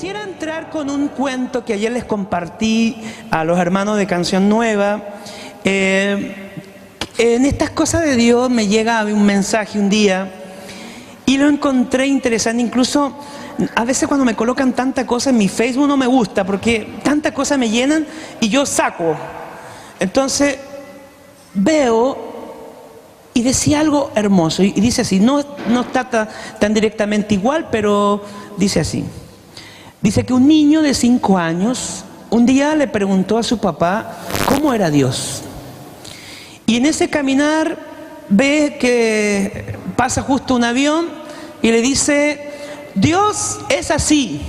quisiera entrar con un cuento que ayer les compartí a los hermanos de Canción Nueva. En estas cosas de Dios me llega un mensaje un día y lo encontré interesante. Incluso a veces cuando me colocan tanta cosa en mi Facebook no me gusta, porque tantas cosas me llenan y yo saco. Entonces veo y decía algo hermoso y dice así, no está tan directamente igual, pero dice así. Dice que un niño de 5 años un día le preguntó a su papá cómo era Dios. Y en ese caminar ve que pasa justo un avión y le dice, Dios es así.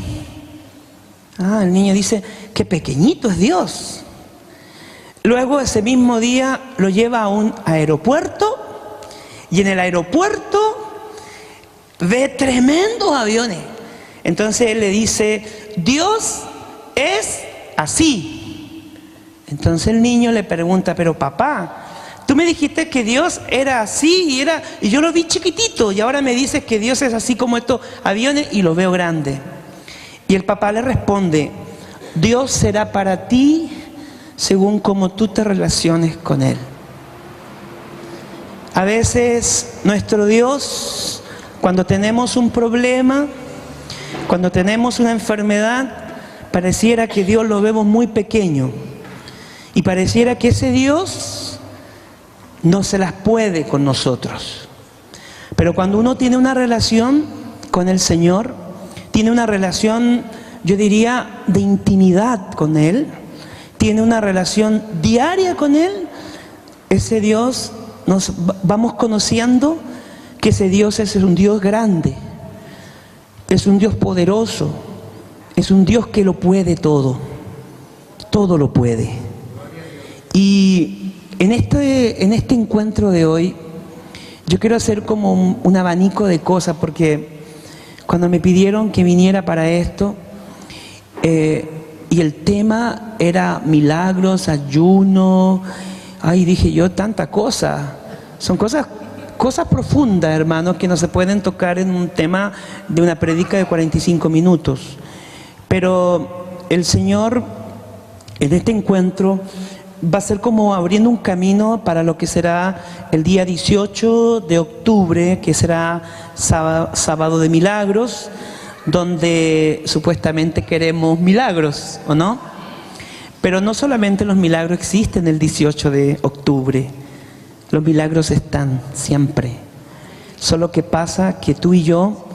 El niño dice, qué pequeñito es Dios. Luego ese mismo día lo lleva a un aeropuerto y en el aeropuerto ve tremendos aviones. Entonces él le dice, Dios es así. Entonces el niño le pregunta, pero papá, tú me dijiste que Dios era así y yo lo vi chiquitito y ahora me dices que Dios es así como estos aviones y lo veo grande. Y el papá le responde, Dios será para ti según como tú te relaciones con Él. A veces nuestro Dios, cuando tenemos un problema, cuando tenemos una enfermedad, pareciera que Dios lo vemos muy pequeño y pareciera que ese Dios no se las puede con nosotros. Pero cuando uno tiene una relación con el Señor, tiene una relación, yo diría, de intimidad con Él, tiene una relación diaria con Él, ese Dios, nos vamos conociendo que ese Dios es un Dios grande, es un Dios poderoso, es un Dios que lo puede todo lo puede. Y en este encuentro de hoy, yo quiero hacer como un abanico de cosas, porque cuando me pidieron que viniera para esto, y el tema era milagros, ayuno, dije yo, tanta cosa, son cosas profundas, hermanos, que no se pueden tocar en un tema de una predica de 45 minutos. Pero el Señor, en este encuentro, va a ser como abriendo un camino para lo que será el día 18 de octubre, que será sábado de milagros, donde supuestamente queremos milagros, ¿o no? Pero no solamente los milagros existen el 18 de octubre, los milagros están siempre. Solo que pasa que tú y yo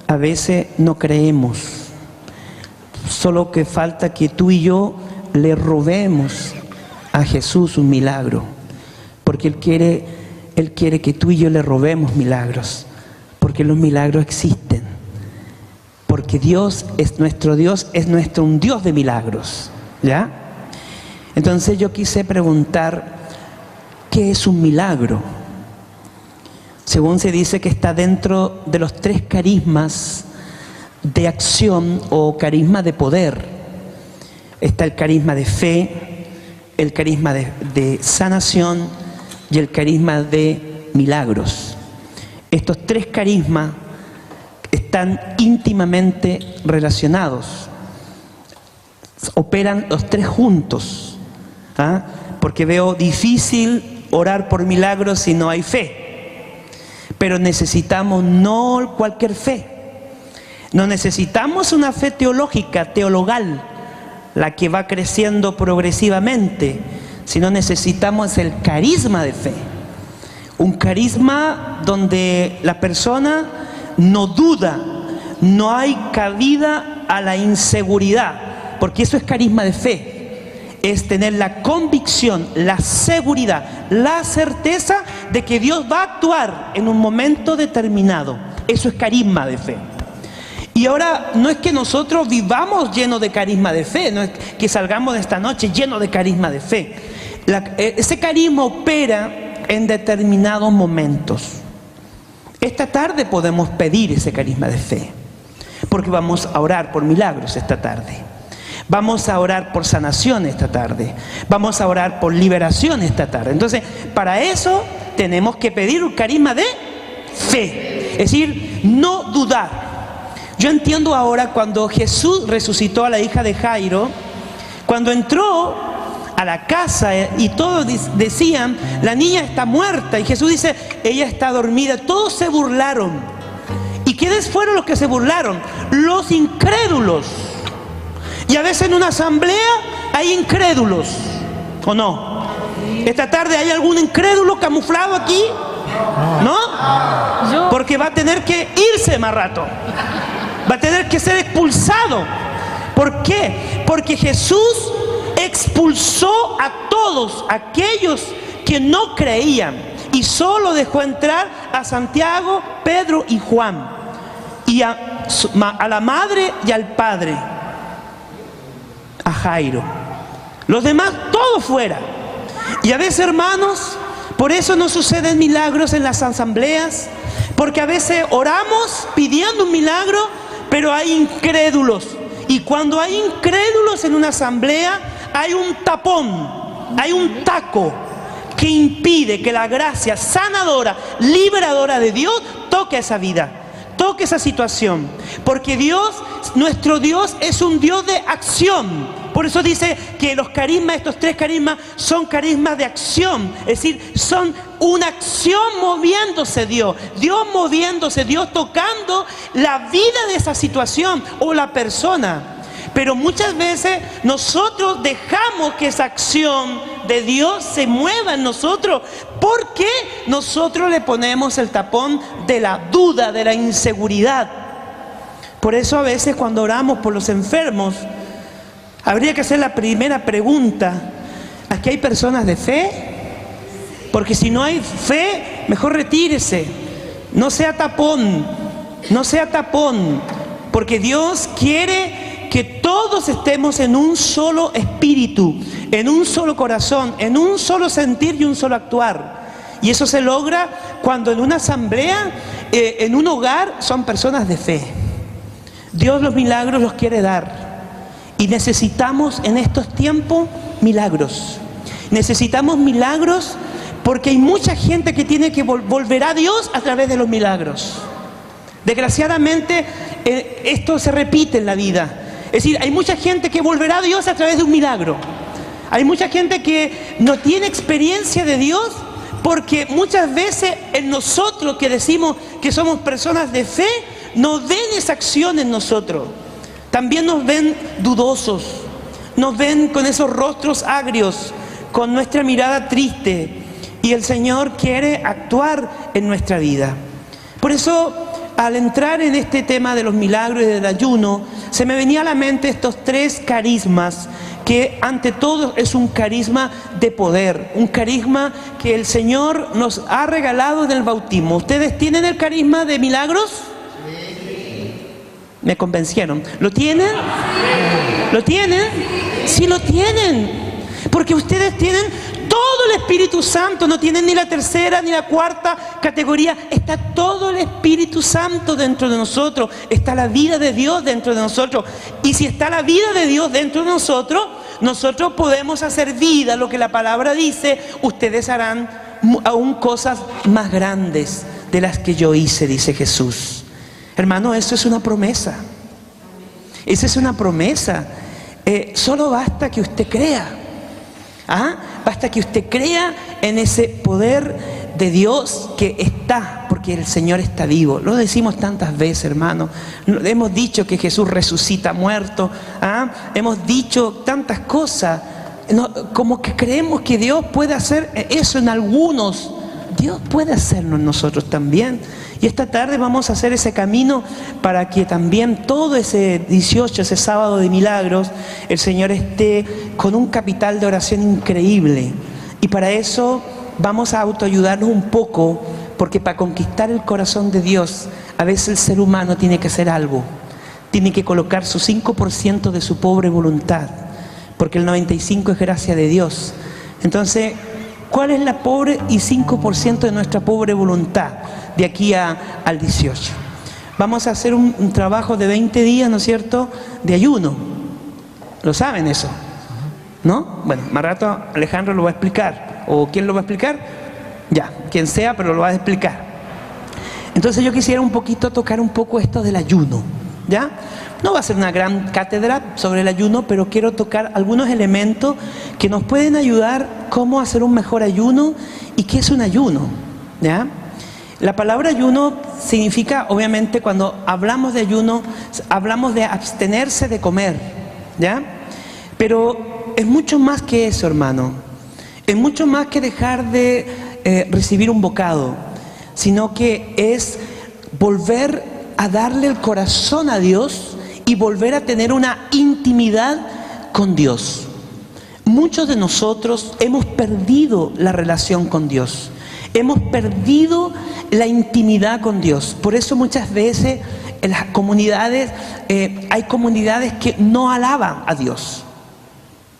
a veces no creemos. Solo que falta que tú y yo le robemos a Jesús un milagro, porque Él quiere que tú y yo le robemos milagros, porque los milagros existen, porque Dios es nuestro Dios, un Dios de milagros, ¿ya? Entonces yo quise preguntar, ¿qué es un milagro? Según se dice que está dentro de los 3 carismas de acción o carisma de poder. Está el carisma de fe, el carisma de sanación y el carisma de milagros. Estos 3 carismas están íntimamente relacionados. Operan los 3 juntos. Porque veo difícil orar por milagros si no hay fe. Pero necesitamos no cualquier fe. No necesitamos una fe teológica, teologal, la que va creciendo progresivamente, sino necesitamos el carisma de fe. Un carisma donde la persona no duda, no hay cabida a la inseguridad, porque eso es carisma de fe. Es tener la convicción, la seguridad, la certeza de que Dios va a actuar en un momento determinado. Eso es carisma de fe. Y ahora no es que nosotros vivamos llenos de carisma de fe, no es que salgamos de esta noche llenos de carisma de fe. Ese carisma opera en determinados momentos. Esta tarde podemos pedir ese carisma de fe, porque vamos a orar por milagros esta tarde. Vamos a orar por sanación esta tarde. Vamos a orar por liberación esta tarde. Entonces, para eso tenemos que pedir un carisma de fe. Es decir, no dudar. Yo entiendo ahora cuando Jesús resucitó a la hija de Jairo, cuando entró a la casa y todos decían, la niña está muerta, y Jesús dice, ella está dormida. Todos se burlaron. ¿Y quiénes fueron los que se burlaron? Los incrédulos. Y a veces en una asamblea hay incrédulos, ¿o no? Esta tarde hay algún incrédulo camuflado aquí, ¿no? Porque va a tener que irse más rato, va a tener que ser expulsado. ¿Por qué? Porque Jesús expulsó a todos aquellos que no creían y solo dejó entrar a Santiago, Pedro y Juan, y a la madre y al padre, a Jairo. Los demás, todos fuera. Y a veces, hermanos, por eso no suceden milagros en las asambleas, porque a veces oramos pidiendo un milagro, pero hay incrédulos. Y cuando hay incrédulos en una asamblea, hay un tapón, hay un taco que impide que la gracia sanadora, liberadora de Dios toque esa vida, toque esa situación. Porque Dios, nuestro Dios, es un Dios de acción. Por eso dice que los carismas, estos 3 carismas, son carismas de acción. Es decir, son una acción moviéndose Dios. Dios moviéndose, Dios tocando la vida de esa situación o la persona. Pero muchas veces nosotros dejamos que esa acción de Dios se mueva en nosotros, porque nosotros le ponemos el tapón de la duda, de la inseguridad. Por eso a veces cuando oramos por los enfermos, habría que hacer la primera pregunta: ¿aquí hay personas de fe? Porque si no hay fe, mejor retírese. No sea tapón, no sea tapón, porque Dios quiere que todos estemos en un solo espíritu, en un solo corazón, en un solo sentir y un solo actuar. Y eso se logra cuando en una asamblea, en un hogar, son personas de fe. Dios los milagros los quiere dar. Y necesitamos en estos tiempos milagros. Necesitamos milagros porque hay mucha gente que tiene que volver a Dios a través de los milagros. Desgraciadamente, esto se repite en la vida. Es decir, hay mucha gente que volverá a Dios a través de un milagro. Hay mucha gente que no tiene experiencia de Dios porque muchas veces en nosotros que decimos que somos personas de fe, nos ven esa acción en nosotros. También nos ven dudosos, nos ven con esos rostros agrios, con nuestra mirada triste. Y el Señor quiere actuar en nuestra vida. Por eso, al entrar en este tema de los milagros y del ayuno, se me venía a la mente estos 3 carismas, que ante todo es un carisma de poder, un carisma que el Señor nos ha regalado en el bautismo. ¿Ustedes tienen el carisma de milagros? Me convencieron. ¿Lo tienen? ¿Lo tienen? Sí, lo tienen. Porque ustedes tienen todo el Espíritu Santo. No tienen ni la tercera ni la cuarta categoría. Está todo el Espíritu Santo dentro de nosotros. Está la vida de Dios dentro de nosotros. Y si está la vida de Dios dentro de nosotros, nosotros podemos hacer vida. Lo que la palabra dice, ustedes harán aún cosas más grandes de las que yo hice, dice Jesús. Hermano, eso es una promesa. Esa es una promesa. Solo basta que usted crea. Basta que usted crea en ese poder de Dios que está, porque el Señor está vivo. Lo decimos tantas veces, hermano. Hemos dicho que Jesús resucita muerto. Hemos dicho tantas cosas. Como que creemos que Dios puede hacer eso en algunos. Dios puede hacerlo en nosotros también. Y esta tarde vamos a hacer ese camino para que también todo ese 18, ese sábado de milagros, el Señor esté con un capital de oración increíble. Y para eso vamos a autoayudarnos un poco, porque para conquistar el corazón de Dios, a veces el ser humano tiene que hacer algo. Tiene que colocar su 5% de su pobre voluntad, porque el 95% es gracia de Dios. Entonces, ¿cuál es la pobre y 5% de nuestra pobre voluntad de aquí al 18? Vamos a hacer un trabajo de 20 días, ¿no es cierto?, de ayuno. ¿Lo saben eso? ¿No? Bueno, más rato Alejandro lo va a explicar. ¿O quién lo va a explicar? Ya, quien sea, pero lo va a explicar. Entonces yo quisiera un poquito tocar un poco esto del ayuno. ¿ya? No va a ser una gran cátedra sobre el ayuno, pero quiero tocar algunos elementos que nos pueden ayudar cómo hacer un mejor ayuno y qué es un ayuno, ¿ya? La palabra ayuno significa, obviamente, cuando hablamos de ayuno, hablamos de abstenerse de comer, ¿ya? Pero es mucho más que eso, hermano. Es mucho más que dejar de recibir un bocado, sino que es volver a darle el corazón a Dios y volver a tener una intimidad con Dios. Muchos de nosotros hemos perdido la relación con Dios. Hemos perdido la intimidad con Dios. Por eso muchas veces en las comunidades hay comunidades que no alaban a Dios.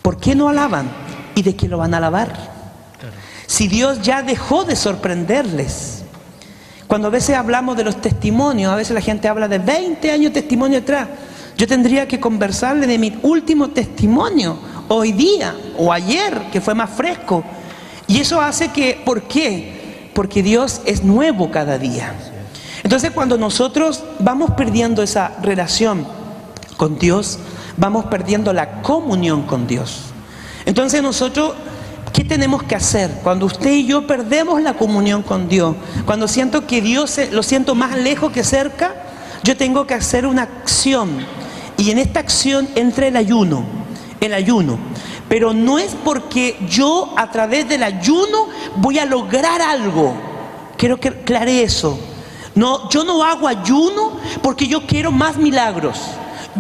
¿Por qué no alaban? ¿Y de qué lo van a alabar? Si Dios ya dejó de sorprenderles. Cuando a veces hablamos de los testimonios, a veces la gente habla de 20 años de testimonio atrás. Yo tendría que conversarle de mi último testimonio, hoy día o ayer, que fue más fresco. Y eso hace que, ¿por qué? Porque Dios es nuevo cada día. Entonces, cuando nosotros vamos perdiendo esa relación con Dios, vamos perdiendo la comunión con Dios. Entonces nosotros, ¿qué tenemos que hacer? Cuando usted y yo perdemos la comunión con Dios, cuando siento que Dios lo siento más lejos que cerca, yo tengo que hacer una acción. Y en esta acción entra el ayuno. El ayuno. Pero no es porque yo a través del ayuno voy a lograr algo. Quiero que aclare eso. No, yo no hago ayuno porque yo quiero más milagros.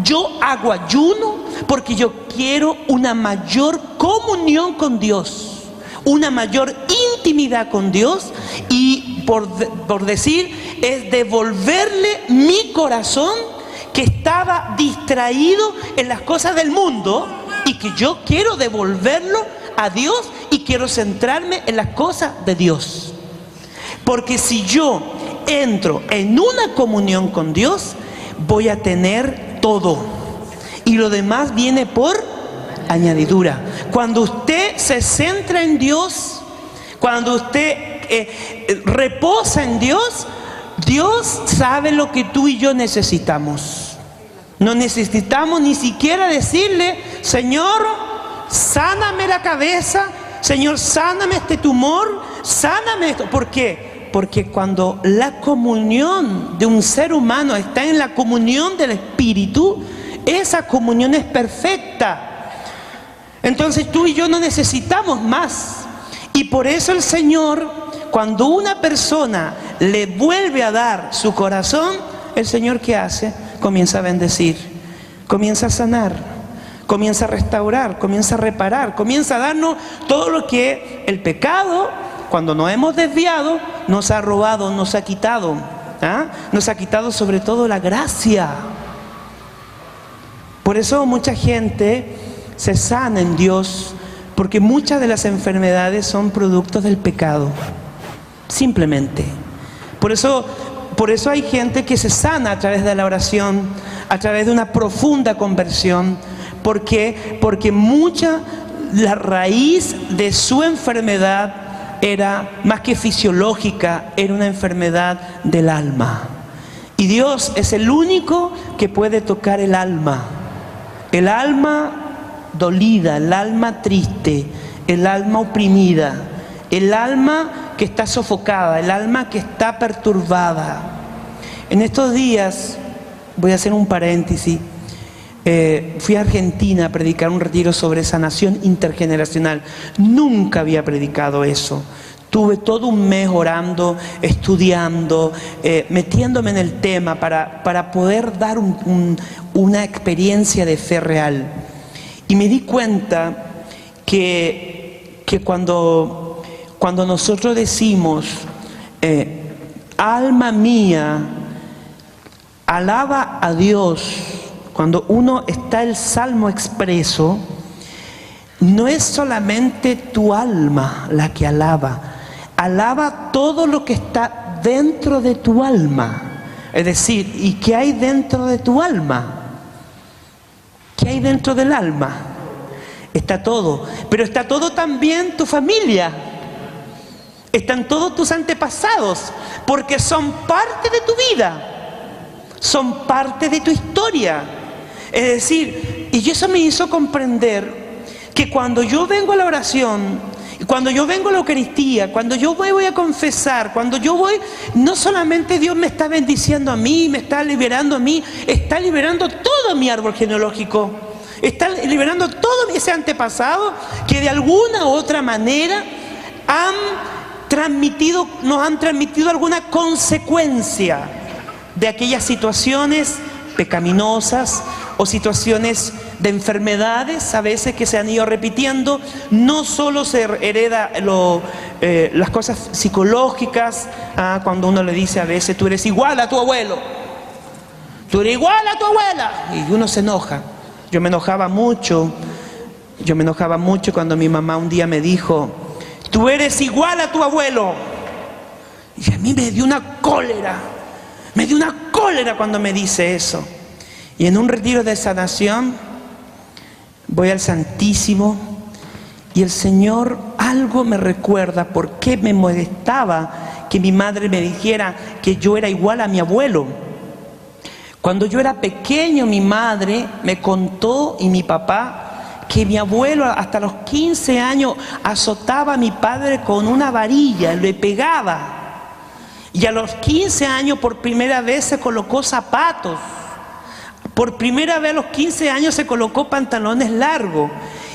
Yo hago ayuno porque yo quiero una mayor comunión con Dios, una mayor intimidad con Dios y por decir, es devolverle mi corazón que estaba distraído en las cosas del mundo y que yo quiero devolverlo a Dios y quiero centrarme en las cosas de Dios. Porque si yo entro en una comunión con Dios, voy a tener todo. Y lo demás viene por añadidura. Cuando usted se centra en Dios, cuando usted reposa en Dios, Dios sabe lo que tú y yo necesitamos. No necesitamos ni siquiera decirle: Señor, sáname la cabeza, Señor, sáname este tumor, sáname esto. ¿Por qué? Porque cuando la comunión de un ser humano está en la comunión del Espíritu, esa comunión es perfecta. Entonces tú y yo no necesitamos más. Y por eso el Señor, cuando una persona le vuelve a dar su corazón, el Señor, ¿qué hace? Comienza a bendecir, comienza a sanar, comienza a restaurar, comienza a reparar, comienza a darnos todo lo que el pecado, cuando nos hemos desviado, nos ha robado, nos ha quitado. Nos ha quitado sobre todo la gracia. Por eso mucha gente se sana en Dios, porque muchas de las enfermedades son productos del pecado, simplemente. Por eso hay gente que se sana a través de la oración, a través de una profunda conversión. ¿Por qué? Porque la raíz de su enfermedad era más que fisiológica, era una enfermedad del alma. Y Dios es el único que puede tocar el alma dolida, el alma triste, el alma oprimida, el alma que está sofocada, el alma que está perturbada. En estos días, voy a hacer un paréntesis, fui a Argentina a predicar un retiro sobre sanación intergeneracional. Nunca había predicado eso. Tuve todo un mes orando, estudiando, metiéndome en el tema para poder dar una experiencia de fe real. Y me di cuenta que cuando nosotros decimos, alma mía, alaba a Dios, cuando uno está el salmo expreso, no es solamente tu alma la que alaba todo lo que está dentro de tu alma. Es decir, ¿y qué hay dentro de tu alma? ¿Qué hay dentro del alma? Está todo, pero está todo también tu familia. Están todos tus antepasados, porque son parte de tu vida. son parte de tu historia. Es decir, y eso me hizo comprender que cuando yo vengo a la oración, cuando yo vengo a la Eucaristía, cuando yo voy a confesar, cuando yo voy, no solamente Dios me está bendiciendo a mí, me está liberando a mí, está liberando todo mi árbol genealógico, está liberando todo ese antepasado que de alguna u otra manera nos han transmitido alguna consecuencia de aquellas situaciones pecaminosas o situaciones de enfermedades a veces que se han ido repitiendo. No solo se hereda las cosas psicológicas, cuando uno le dice a veces tú eres igual a tu abuelo, tú eres igual a tu abuela, y uno se enoja. Yo me enojaba mucho cuando mi mamá un día me dijo, tú eres igual a tu abuelo, y a mí me dio una cólera cuando me dice eso. Y en un retiro de sanación voy al Santísimo y el Señor algo me recuerda por qué me molestaba que mi madre me dijera que yo era igual a mi abuelo. Cuando yo era pequeño, mi madre me contó, y mi papá, que mi abuelo hasta los 15 años azotaba a mi padre con una varilla, le pegaba. Y a los 15 años por primera vez se colocó zapatos. Por primera vez a los 15 años se colocó pantalones largos.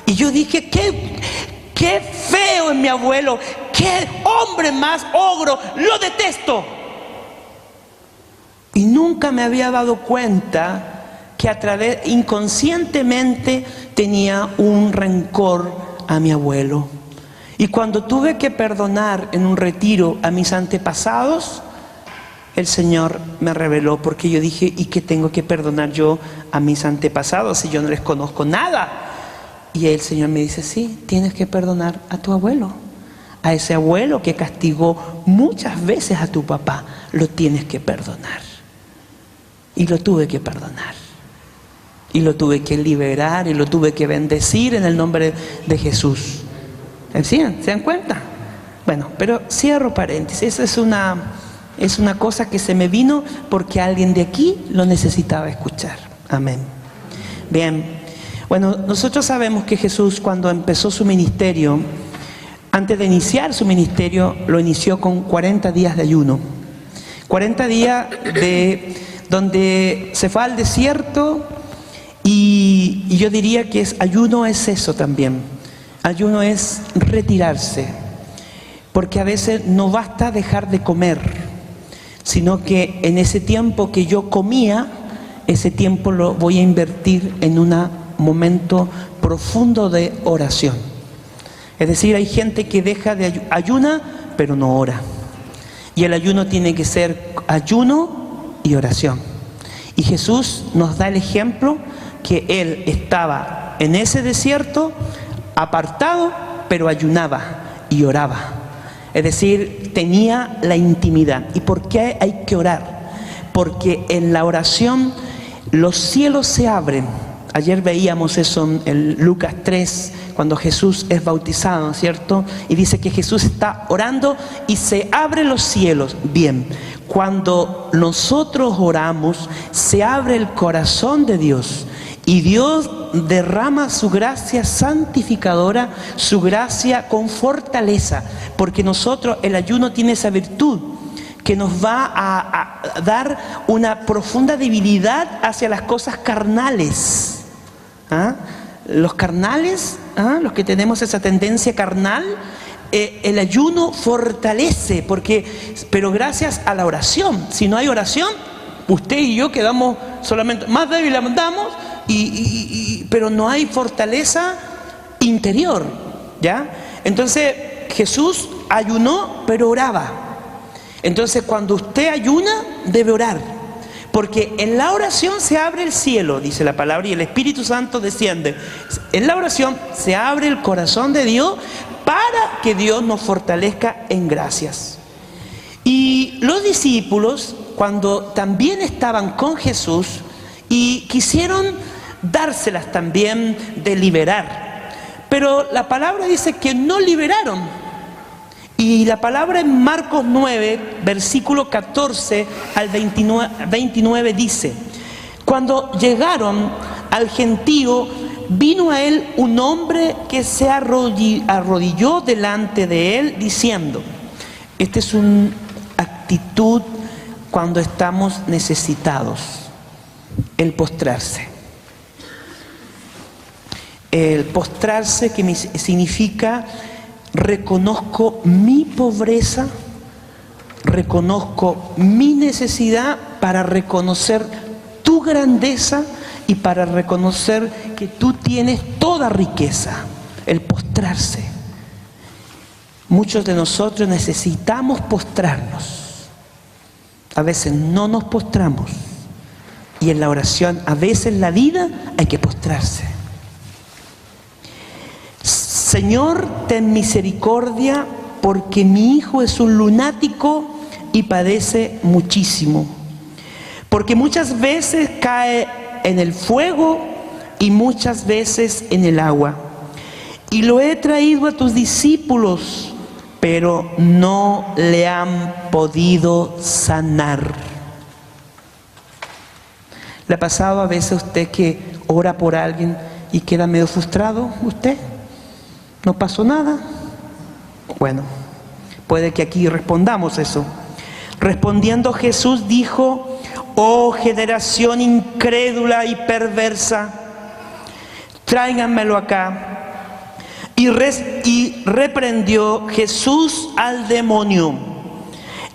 Y yo dije, qué feo es mi abuelo, qué hombre más ogro, lo detesto. Y nunca me había dado cuenta que inconscientemente tenía un rencor a mi abuelo. Y cuando tuve que perdonar en un retiro a mis antepasados, el Señor me reveló, porque yo dije, ¿y qué tengo que perdonar yo a mis antepasados si yo no les conozco nada? Y el Señor me dice, sí, tienes que perdonar a tu abuelo, a ese abuelo que castigó muchas veces a tu papá, lo tienes que perdonar. Y lo tuve que perdonar, y lo tuve que liberar, y lo tuve que bendecir en el nombre de Jesús. ¿Se dan cuenta? Bueno, pero cierro paréntesis. Esa es una cosa que se me vino porque alguien de aquí lo necesitaba escuchar. Amén. Bien, bueno, nosotros sabemos que Jesús, cuando empezó su ministerio, antes de iniciar su ministerio, lo inició con 40 días de ayuno. 40 días donde se fue al desierto, y yo diría que ayuno es eso también. Ayuno es retirarse, porque a veces no basta dejar de comer, sino que en ese tiempo que yo comía, ese tiempo lo voy a invertir en un momento profundo de oración. Es decir, hay gente que deja de ayuna, pero no ora. Y el ayuno tiene que ser ayuno y oración. Y Jesús nos da el ejemplo que Él estaba en ese desierto, apartado, pero ayunaba y oraba. Es decir, tenía la intimidad. ¿Y por qué hay que orar? Porque en la oración los cielos se abren. Ayer veíamos eso en Lucas 3, cuando Jesús es bautizado, ¿cierto? Y dice que Jesús está orando y se abren los cielos. Bien, cuando nosotros oramos, se abre el corazón de Dios. Y Dios derrama su gracia santificadora, su gracia con fortaleza, porque nosotros, el ayuno tiene esa virtud que nos va a dar una profunda debilidad hacia las cosas carnales. Los carnales, los que tenemos esa tendencia carnal, el ayuno fortalece, pero gracias a la oración. Si no hay oración, usted y yo quedamos solamente más débiles, andamos, pero no hay fortaleza interior, ¿ya? Entonces Jesús ayunó, pero oraba. Entonces cuando usted ayuna, debe orar, porque en la oración se abre el cielo, dice la palabra, y el Espíritu Santo desciende. En la oración se abre el corazón de Dios para que Dios nos fortalezca en gracias. Y los discípulos, cuando también estaban con Jesús, y quisieron dárselas también de liberar, pero la palabra dice que no liberaron. Y la palabra en Marcos 9, versículo 14 al 29 dice: cuando llegaron al gentío, vino a él un hombre que se arrodilló delante de él diciendo. Esta es una actitud cuando estamos necesitados, el postrarse. El postrarse que significa: reconozco mi pobreza, reconozco mi necesidad para reconocer tu grandeza y para reconocer que tú tienes toda riqueza. El postrarse. Muchos de nosotros necesitamos postrarnos. A veces no nos postramos. Y en la oración, a veces en la vida, hay que postrarse. Señor, ten misericordia, porque mi hijo es un lunático y padece muchísimo. Porque muchas veces cae en el fuego y muchas veces en el agua. Y lo he traído a tus discípulos, pero no le han podido sanar. ¿Le ha pasado a veces a usted que ora por alguien y queda medio frustrado usted? ¿No pasó nada? Bueno, puede que aquí respondamos eso. Respondiendo Jesús dijo: oh generación incrédula y perversa, tráiganmelo acá. Y reprendió Jesús al demonio,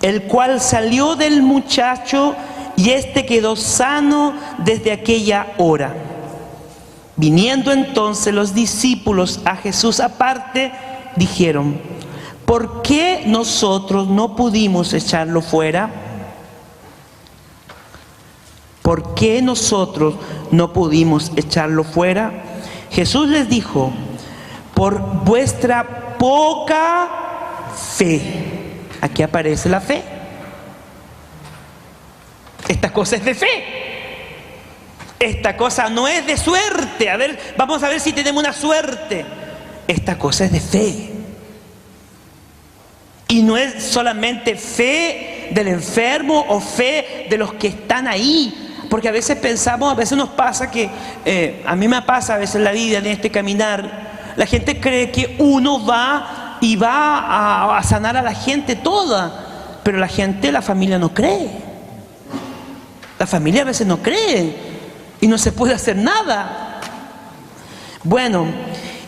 el cual salió del muchacho, y éste quedó sano desde aquella hora. Viniendo entonces los discípulos a Jesús aparte, dijeron: ¿por qué nosotros no pudimos echarlo fuera? ¿Por qué nosotros no pudimos echarlo fuera? Jesús les dijo: por vuestra poca fe. Aquí aparece la fe. Esta cosa es de fe. Esta cosa no es de suerte. A ver, vamos a ver si tenemos una suerte. Esta cosa es de fe. Y no es solamente fe del enfermo o fe de los que están ahí. Porque a veces pensamos, a veces nos pasa que, a mí me pasa a veces en la vida, en este caminar, la gente cree que uno va y va a sanar a la gente toda. Pero la gente, la familia no cree. La familia a veces no cree. Y no se puede hacer nada. Bueno,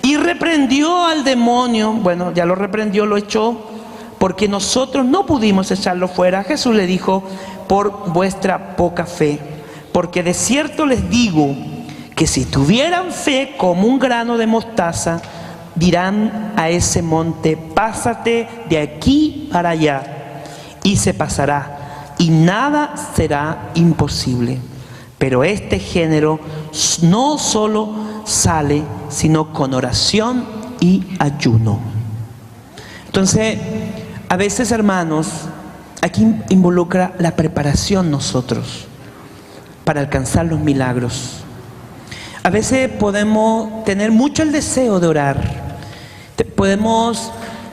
y reprendió al demonio. Bueno, ya lo reprendió, lo echó, porque nosotros no pudimos echarlo fuera. Jesús le dijo: por vuestra poca fe. Porque de cierto les digo que si tuvieran fe como un grano de mostaza, dirán a ese monte: pásate de aquí para allá, y se pasará, y nada será imposible. Pero este género no solo sale, sino con oración y ayuno. Entonces, a veces, hermanos, aquí involucra la preparación nosotros para alcanzar los milagros. A veces podemos tener mucho el deseo de orar.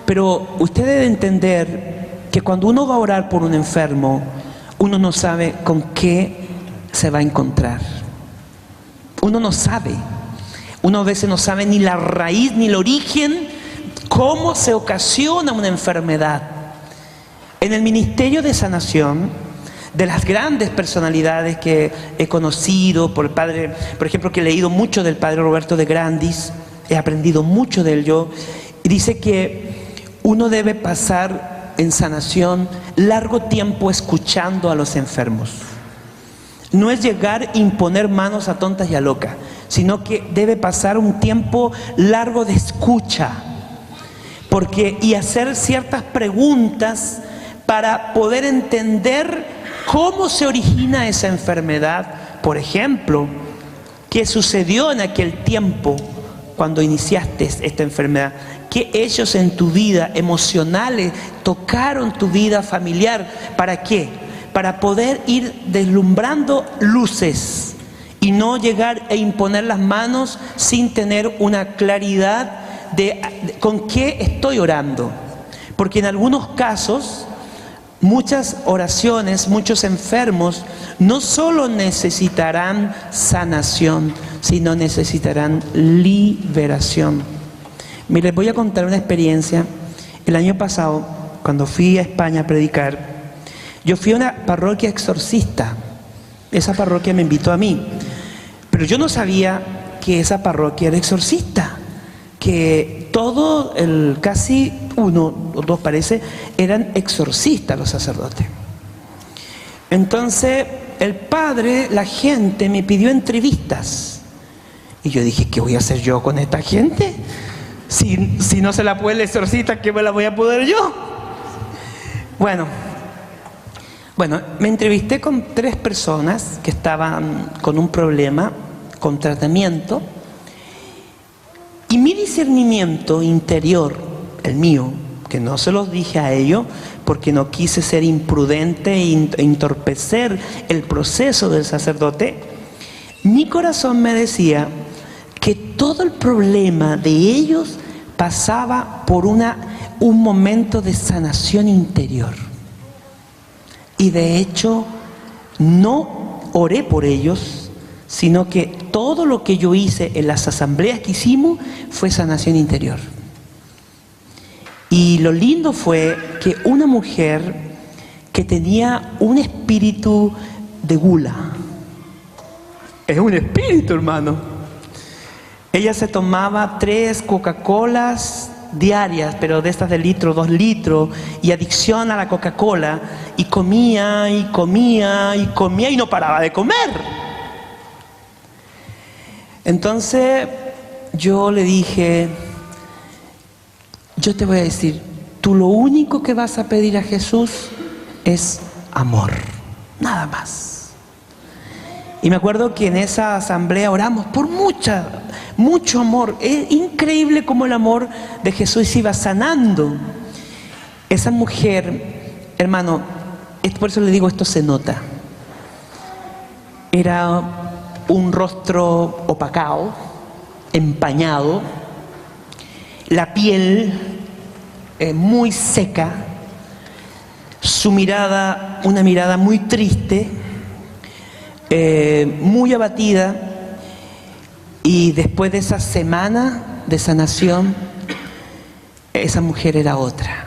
Pero usted debe entender que cuando uno va a orar por un enfermo, uno no sabe con qué se va a encontrar. Uno no sabe. Uno a veces no sabe ni la raíz ni el origen, cómo se ocasiona una enfermedad. En el ministerio de sanación, de las grandes personalidades que he conocido, por el padre, por ejemplo, que he leído mucho del padre Roberto de Grandis, he aprendido mucho de él yo, y dice que uno debe pasar en sanación largo tiempo escuchando a los enfermos. No es llegar a imponer manos a tontas y a locas, sino que debe pasar un tiempo largo de escucha, y hacer ciertas preguntas para poder entender cómo se origina esa enfermedad. Por ejemplo, ¿qué sucedió en aquel tiempo cuando iniciaste esta enfermedad? ¿Qué hechos en tu vida emocionales tocaron tu vida familiar? ¿Para qué? Para poder ir deslumbrando luces y no llegar a imponer las manos sin tener una claridad de con qué estoy orando. Porque en algunos casos, muchas oraciones, muchos enfermos, no solo necesitarán sanación, sino necesitarán liberación. Mire, les voy a contar una experiencia. El año pasado, cuando fui a España a predicar, yo fui a una parroquia exorcista. Esa parroquia me invitó a mí, pero yo no sabía que esa parroquia era exorcista, que todo, casi uno o dos parece, eran exorcistas los sacerdotes. Entonces el padre, la gente me pidió entrevistas y yo dije, ¿qué voy a hacer yo con esta gente? Si no se la puede el exorcista, ¿qué me la voy a poder yo? Bueno, me entrevisté con 3 personas que estaban con un problema, con tratamiento, y mi discernimiento interior, el mío, que no se los dije a ellos porque no quise ser imprudente e entorpecer el proceso del sacerdote, mi corazón me decía que todo el problema de ellos pasaba por un momento de sanación interior. Y de hecho, no oré por ellos, sino que todo lo que yo hice en las asambleas que hicimos fue sanación interior. Y lo lindo fue que una mujer que tenía un espíritu de gula, es un espíritu, hermano. Ella se tomaba 3 Coca-Colas diarias, pero de estas de litro, 2 litros, y adicción a la Coca-Cola, y comía, y comía, y comía, y no paraba de comer. Entonces yo le dije, yo te voy a decir, tú lo único que vas a pedir a Jesús es amor, nada más. Y me acuerdo que en esa asamblea oramos por mucho amor. Es increíble cómo el amor de Jesús iba sanando. Esa mujer, hermano, por eso le digo, esto se nota. Era un rostro opacado, empañado, la piel muy seca, su mirada, una mirada muy triste, muy abatida. Y después de esa semana de sanación, esa mujer era otra.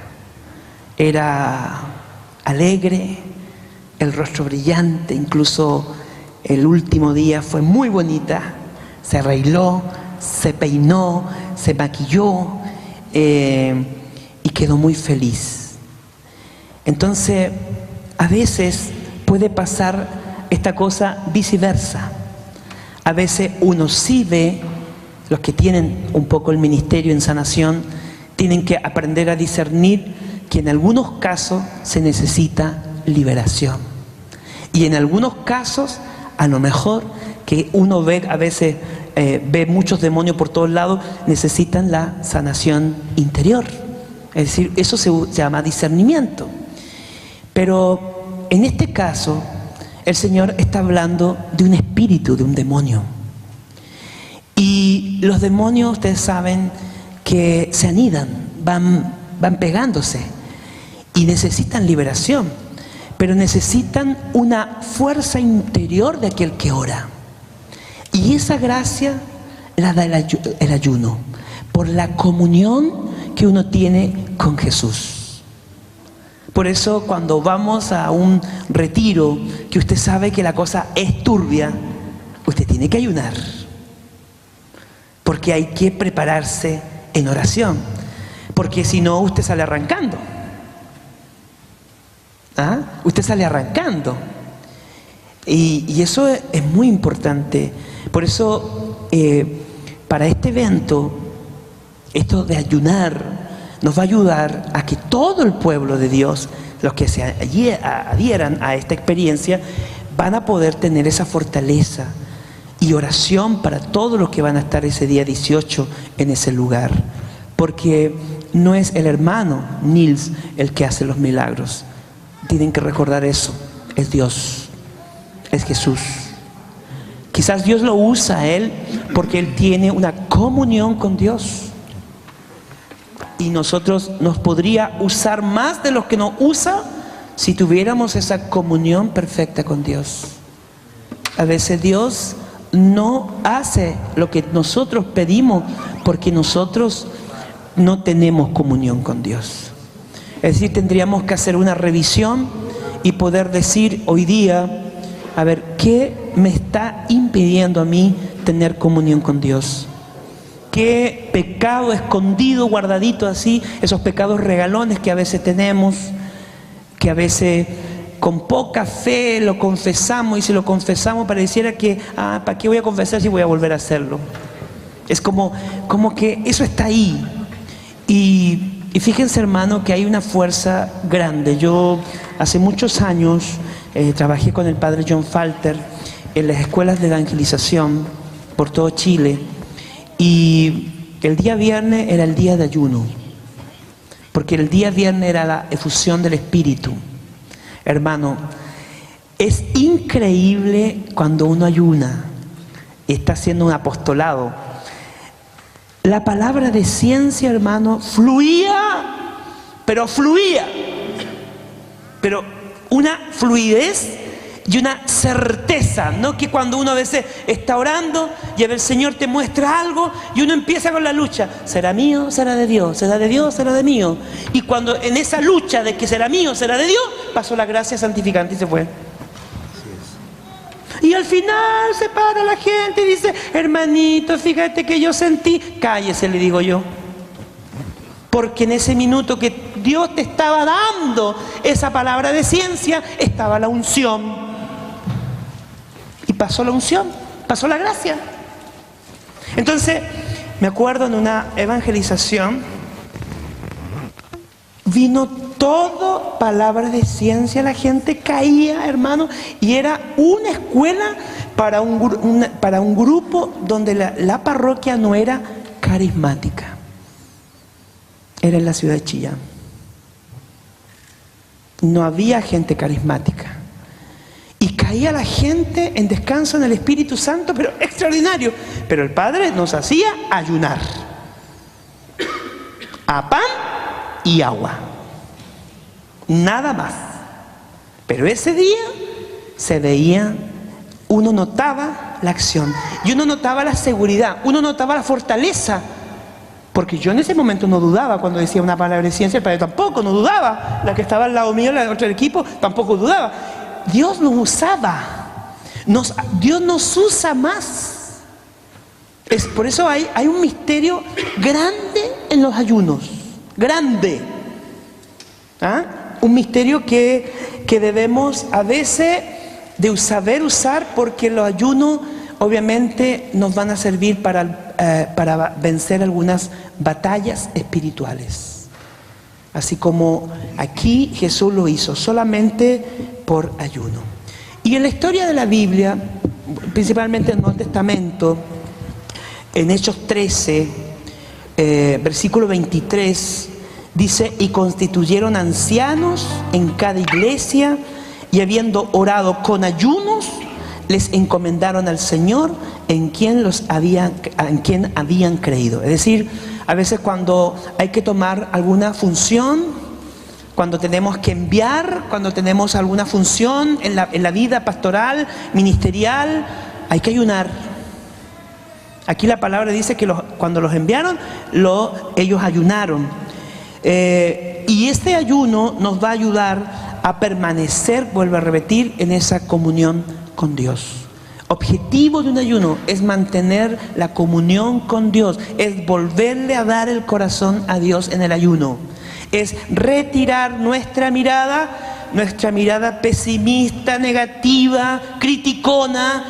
Era alegre, el rostro brillante, incluso el último día fue muy bonita. Se arregló, se peinó, se maquilló y quedó muy feliz. Entonces, a veces puede pasar esta cosa viceversa. A veces uno sí ve, los que tienen un poco el ministerio en sanación, tienen que aprender a discernir que en algunos casos se necesita liberación. Y en algunos casos, a lo mejor, que uno ve, a veces ve muchos demonios por todos lados, necesitan la sanación interior. Es decir, eso se llama discernimiento. Pero en este caso, el Señor está hablando de un espíritu, de un demonio. Y los demonios, ustedes saben, que se anidan, van pegándose y necesitan liberación, pero necesitan una fuerza interior de aquel que ora. Y esa gracia la da el ayuno, por la comunión que uno tiene con Jesús. Por eso cuando vamos a un retiro, que usted sabe que la cosa es turbia, usted tiene que ayunar. Porque hay que prepararse en oración. Porque si no, usted sale arrancando. ¿Ah? Usted sale arrancando. Y eso es muy importante. Por eso, para este evento, esto de ayunar nos va a ayudar a que todo el pueblo de Dios, los que se adhieran a esta experiencia, van a poder tener esa fortaleza y oración para todos los que van a estar ese día 18 en ese lugar. Porque no es el hermano Nils el que hace los milagros. Tienen que recordar eso. Es Dios. Es Jesús. Quizás Dios lo usa a él porque él tiene una comunión con Dios. y nosotros nos podría usar más de lo que nos usa si tuviéramos esa comunión perfecta con Dios. A veces Dios no hace lo que nosotros pedimos porque nosotros no tenemos comunión con Dios. Es decir, tendríamos que hacer una revisión y poder decir hoy día, a ver, ¿qué me está impidiendo a mí tener comunión con Dios? ¿Qué pecado escondido, guardadito así, esos pecados regalones que a veces tenemos, que a veces con poca fe lo confesamos, y si lo confesamos pareciera que, ¿para qué voy a confesar si voy a volver a hacerlo? Es como que eso está ahí. Y fíjense, hermano, que hay una fuerza grande. Yo hace muchos años trabajé con el padre John Falter en las escuelas de evangelización por todo Chile, y el día viernes era el día de ayuno, porque el día viernes era la efusión del Espíritu. Hermano, es increíble cuando uno ayuna y está haciendo un apostolado. La palabra de ciencia, hermano, fluía, pero una fluidez y una certeza, ¿no? Que cuando uno a veces está orando y el Señor te muestra algo y uno empieza con la lucha, ¿será mío? ¿Será de Dios? ¿Será de Dios? ¿Será de mío? Y cuando en esa lucha de que será mío, será de Dios, pasó la gracia santificante y se fue. Y al final se para la gente y dice, hermanito, fíjate que yo sentí, cállese, le digo yo. Porque en ese minuto que Dios te estaba dando esa palabra de ciencia, estaba la unción. Y pasó la unción, pasó la gracia. Entonces, me acuerdo en una evangelización, vino todo palabra de ciencia, la gente caía, hermano, y era una escuela para un grupo donde la parroquia no era carismática. Era en la ciudad de Chillán. No había gente carismática. Y caía la gente en descanso en el Espíritu Santo, pero extraordinario. Pero el Padre nos hacía ayunar. A pan y agua. Nada más. Pero ese día se veía, uno notaba la acción. Y uno notaba la seguridad. Uno notaba la fortaleza. Porque yo en ese momento no dudaba cuando decía una palabra de ciencia, el padre tampoco, no dudaba. La que estaba al lado mío, la de otro equipo, tampoco dudaba. Dios nos usaba. Dios nos usa más. Por eso hay un misterio grande en los ayunos. Grande. ¿Ah? Un misterio que debemos a veces de saber usar, porque los ayunos obviamente nos van a servir para vencer algunas batallas espirituales. Así como aquí Jesús lo hizo, solamente por ayuno. Y en la historia de la Biblia, principalmente en el Nuevo Testamento, en Hechos 13, versículo 23, dice, y constituyeron ancianos en cada iglesia, y habiendo orado con ayunos, les encomendaron al Señor en quien habían creído. Es decir, a veces cuando hay que tomar alguna función, cuando tenemos que enviar, cuando tenemos alguna función en la vida pastoral, ministerial, hay que ayunar. Aquí la palabra dice que cuando los enviaron, ellos ayunaron. Y este ayuno nos va a ayudar a permanecer, vuelvo a repetir, en esa comunión con Dios. Objetivo de un ayuno es mantener la comunión con Dios, es volverle a dar el corazón a Dios en el ayuno, es retirar nuestra mirada pesimista, negativa, criticona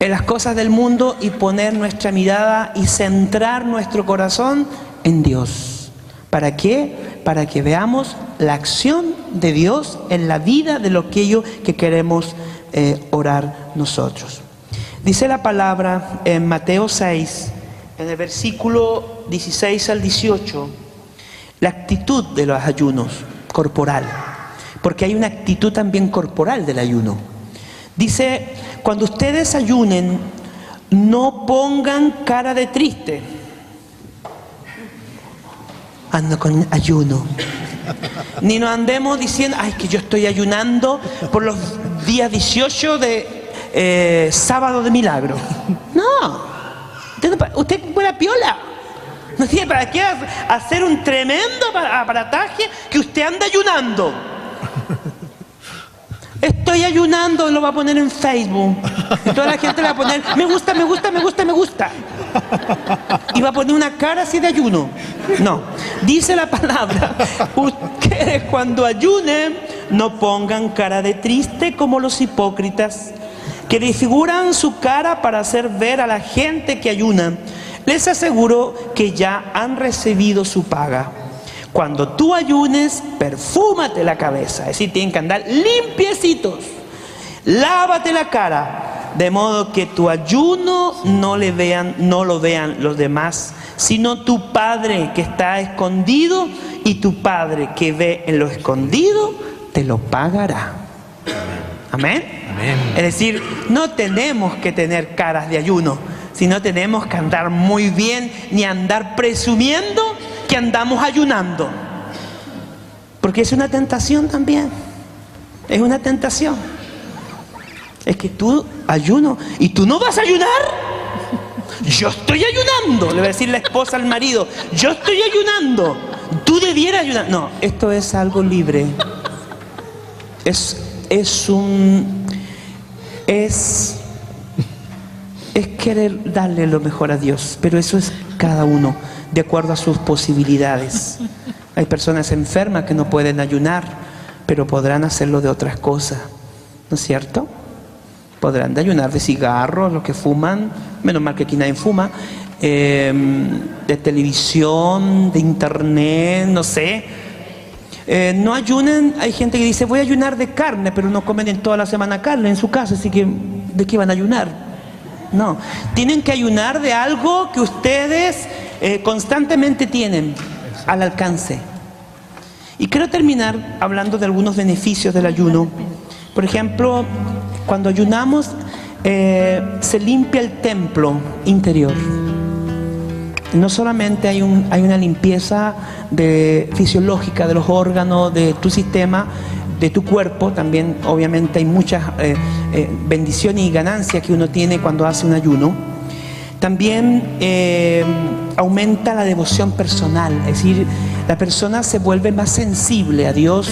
en las cosas del mundo, y poner nuestra mirada y centrar nuestro corazón en Dios. ¿Para qué? Para que veamos la acción de Dios en la vida de aquello que queremos orar nosotros. Dice la palabra en Mateo 6, en el versículo 16 al 18, la actitud de los ayunos corporal, porque hay una actitud también corporal del ayuno. Dice, cuando ustedes ayunen, no pongan cara de triste. ando con ayuno. Ni nos andemos diciendo, ay, que yo estoy ayunando por los días 18 de sábado de milagro. No, usted buena piola. No tiene para qué hacer un tremendo aparataje que usted anda ayunando. Estoy ayunando, lo va a poner en Facebook. Y toda la gente le va a poner, me gusta, me gusta, me gusta, me gusta. Y va a poner una cara así de ayuno. No, dice la palabra, ustedes cuando ayunen, no pongan cara de triste como los hipócritas, que desfiguran su cara para hacer ver a la gente que ayuna. Les aseguro que ya han recibido su paga. Cuando tú ayunes, perfúmate la cabeza, es decir, tienen que andar limpiecitos. Lávate la cara, de modo que tu ayuno no lo vean los demás, sino tu Padre que está escondido, y tu Padre que ve en lo escondido te lo pagará. Amén. Amén. Es decir, no tenemos que tener caras de ayuno, sino tenemos que andar muy bien, ni andar presumiendo que andamos ayunando, porque es una tentación también. Es una tentación. Es que tú ayuno y tú no vas a ayunar. Yo estoy ayunando, le va a decir la esposa al marido, yo estoy ayunando, tú debieras ayunar. No, esto es algo libre. Es querer darle lo mejor a Dios, pero eso es cada uno de acuerdo a sus posibilidades. Hay personas enfermas que no pueden ayunar, pero podrán hacerlo de otras cosas, ¿no es cierto? Podrán de ayunar de cigarros, los que fuman, menos mal que aquí nadie fuma, de televisión, de internet, no sé. No ayunen, hay gente que dice voy a ayunar de carne, pero no comen en toda la semana carne en su casa, así que ¿de qué van a ayunar? No, tienen que ayunar de algo que ustedes constantemente tienen al alcance. Y quiero terminar hablando de algunos beneficios del ayuno. Por ejemplo, cuando ayunamos se limpia el templo interior. No solamente hay una limpieza fisiológica de los órganos de tu sistema, de tu cuerpo, también obviamente hay muchas bendiciones y ganancias que uno tiene cuando hace un ayuno. También aumenta la devoción personal, es decir, la persona se vuelve más sensible a Dios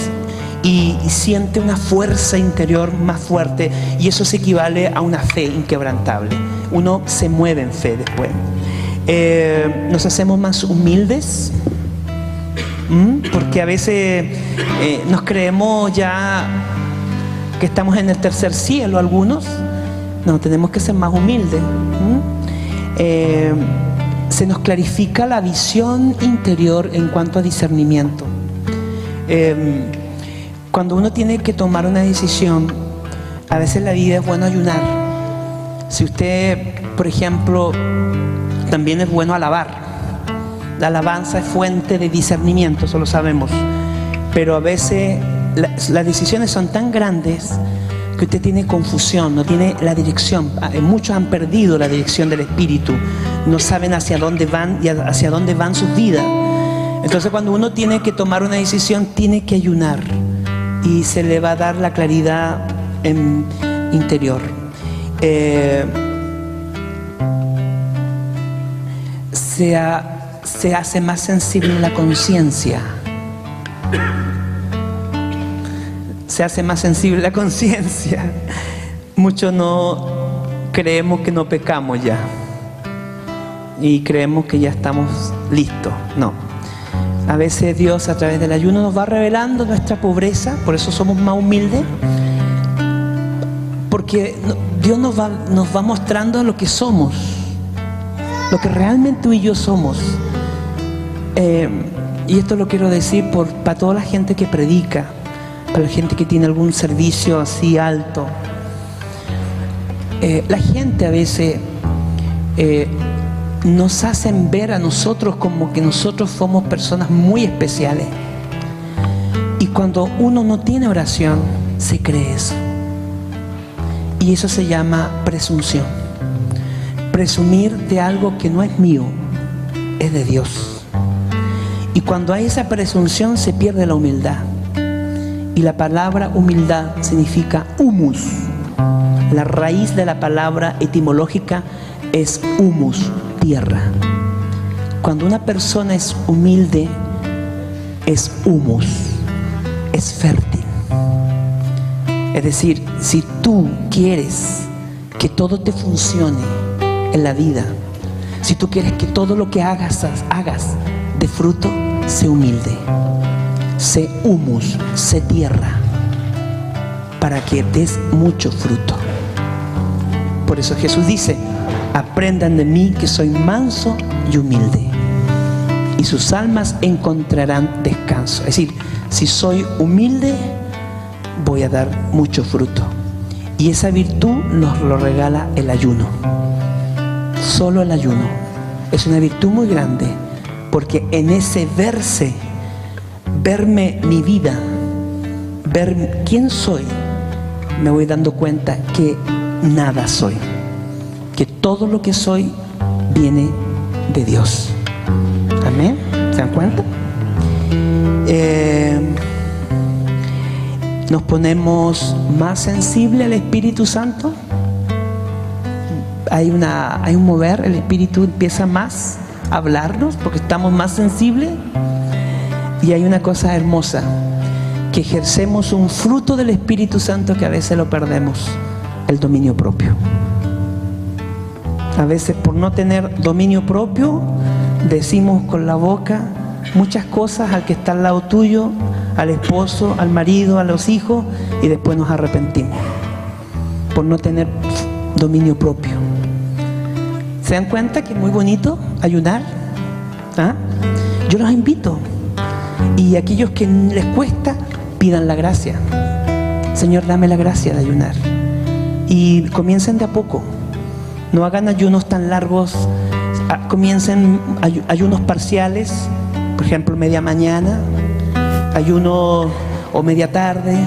y siente una fuerza interior más fuerte, y eso se equivale a una fe inquebrantable. Uno se mueve en fe después. Nos hacemos más humildes, porque a veces nos creemos ya que estamos en el tercer cielo algunos. No, tenemos que ser más humildes. Se nos clarifica la visión interior en cuanto a discernimiento. Cuando uno tiene que tomar una decisión, a veces en la vida es bueno ayunar. Si usted, por ejemplo, también es bueno alabar. La alabanza es fuente de discernimiento, eso lo sabemos. Pero a veces las decisiones son tan grandes que usted tiene confusión, no tiene la dirección. Muchos han perdido la dirección del espíritu, no saben hacia dónde van y hacia dónde van sus vidas. Entonces, cuando uno tiene que tomar una decisión, tiene que ayunar, y se le va a dar la claridad interior. Se hace más sensible la conciencia. Se hace más sensible la conciencia. Muchos no creemos que no pecamos ya, y creemos que ya estamos listos. No. A veces Dios, a través del ayuno, nos va revelando nuestra pobreza. Por eso somos más humildes, porque Dios nos va mostrando lo que somos, lo que realmente tú y yo somos. Y esto lo quiero decir para toda la gente que predica, para la gente que tiene algún servicio así alto. La gente a veces nos hacen ver a nosotros como que nosotros somos personas muy especiales, y cuando uno no tiene oración se cree eso, y eso se llama presunción. Presumir de algo que no es mío, es de Dios. Y cuando hay esa presunción se pierde la humildad. Y la palabra humildad significa humus. La raíz de la palabra etimológica es humus, tierra. Cuando una persona es humilde, es humus, es fértil. Es decir, si tú quieres que todo te funcione en la vida, si tú quieres que todo lo que hagas de fruto, sé humilde, sé humus, sé tierra, para que des mucho fruto. Por eso Jesús dice: aprendan de mí que soy manso y humilde, y sus almas encontrarán descanso. Es decir, si soy humilde, voy a dar mucho fruto. Y esa virtud nos lo regala el ayuno. Solo el ayuno es una virtud muy grande, porque en ese verme mi vida, ver quién soy, me voy dando cuenta que nada soy, que todo lo que soy viene de Dios. Amén. ¿Se dan cuenta? Nos ponemos más sensibles al Espíritu Santo. Hay un mover, el Espíritu empieza más a hablarnos porque estamos más sensibles. Y hay una cosa hermosa, que ejercemos un fruto del Espíritu Santo que a veces lo perdemos: el dominio propio. A veces, por no tener dominio propio, decimos con la boca muchas cosas al que está al lado tuyo, al esposo, al marido, a los hijos, y después nos arrepentimos por no tener dominio propio. ¿Se dan cuenta que es muy bonito ayunar? ¿Ah? Yo los invito, y aquellos que les cuesta, pidan la gracia. Señor, dame la gracia de ayunar. Y comiencen de a poco. No hagan ayunos tan largos. Comiencen ayunos parciales, por ejemplo, media mañana, ayuno o media tarde,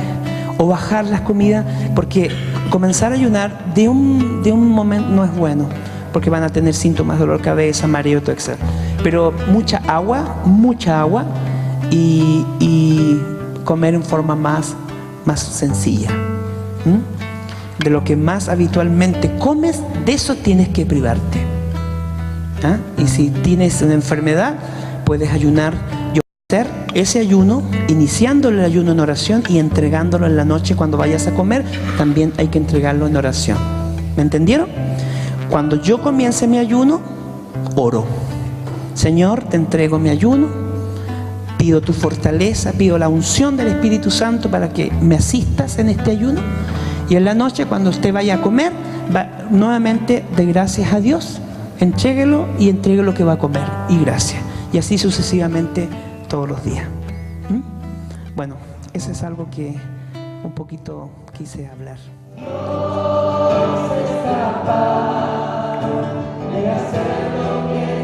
o bajar las comidas, porque comenzar a ayunar de un momento no es bueno, porque van a tener síntomas de dolor de cabeza, mareo, todo etc. Pero mucha agua y comer en forma más sencilla. De lo que más habitualmente comes, de eso tienes que privarte. ¿Ah? Y si tienes una enfermedad, puedes ayunar. Yo voy a hacer ese ayuno, iniciándolo el ayuno en oración y entregándolo en la noche cuando vayas a comer. También hay que entregarlo en oración. ¿Me entendieron? Cuando yo comience mi ayuno, oro. Señor, te entrego mi ayuno, pido tu fortaleza, pido la unción del Espíritu Santo para que me asistas en este ayuno. Y en la noche, cuando usted vaya a comer, nuevamente de gracias a Dios, entréguelo y entregue lo que va a comer, y gracias. Y así sucesivamente todos los días. Bueno, eso es algo que un poquito quise hablar. Dios es capaz de hacer lo que